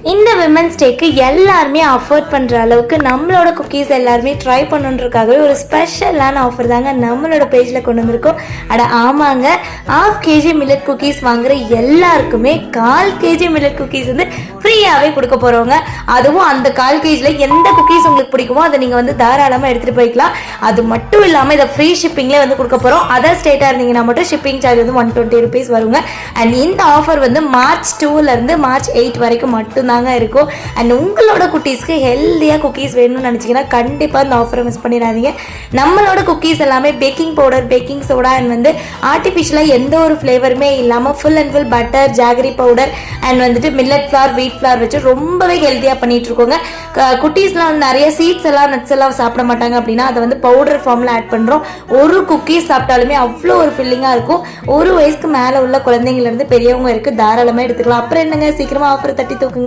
இந்த விமன்ஸ் டேக்கு எல்லாருமே அஃபோர்ட் பண்ணுற அளவுக்கு நம்மளோட குக்கீஸ் எல்லாருமே ட்ரை பண்ணுன்றதுக்காகவே ஒரு ஸ்பெஷலான ஆஃபர் தாங்க நம்மளோட பேஜில் கொண்டு வந்திருக்கோம். அட ஆமாங்க, 1/2 kg மில்லட் குக்கீஸ் வாங்குற எல்லாருக்குமே 1/4 kg மில்லட் குக்கீஸ் வந்து ஃப்ரீயாகவே கொடுக்க போகிறவங்க. அதுவும் அந்த 1/4 kgல எந்த குக்கீஸ் உங்களுக்கு பிடிக்குமோ அதை நீங்கள் வந்து தாராளமாக எடுத்துகிட்டு போய்க்கலாம். அது மட்டும் இல்லாமல் இதை ஃப்ரீ ஷிப்பிங்லேயே வந்து கொடுக்க போகிறோம். அதர் ஸ்டேட்டாக இருந்தீங்கன்னா மட்டும் ஷிப்பிங் சார்ஜ் வந்து 120 rupees வருங்க. அண்ட் இந்த ஆஃபர் வந்து March 2லேருந்து March 8 வரைக்கும் மட்டும் தாங்க இருக்கும். அண்ட் உங்களோட குட்டீஸ்க்கு ஹெல்த்தியாக குக்கீஸ் வேணும்னு நினச்சிங்கன்னா கண்டிப்பாக இந்த ஆஃபரை மிஸ் பண்ணிடாதீங்க. நம்மளோட குக்கீஸ் எல்லாமே baking powder, baking soda and வந்து ஆர்டிஃபிஷியலாக எந்த ஒரு ஃப்ளேவருமே இல்லாமல் full and full butter, jaggery powder and வந்துட்டு மில்லட் ஃப்ளார், வீட் ஃப்ளார் வச்சு ரொம்பவே ஹெல்த்தியாக பண்ணிட்டு இருக்கோங்க. குட்டீஸ்லாம் வந்து நிறைய சீட்ஸ் எல்லாம், நட்ஸ் எல்லாம் சாப்பிட மாட்டாங்க அப்படின்னா அதை வந்து பவுடர் ஃபார்மில் ஆட் பண்ணுறோம். ஒரு குக்கீஸ் சாப்பிட்டாலுமே அவ்வளோ ஒரு ஃபில்லிங்காக இருக்கும். 1 வயசுக்கு மேலே உள்ள குழந்தைங்கள்லேருந்து பெரியவங்க இருக்குது, தாராளமாக எடுத்துக்கலாம். அப்புறம் என்னங்க, சீக்கிரமாக ஆஃபரை தட்டி தூக்குங்க.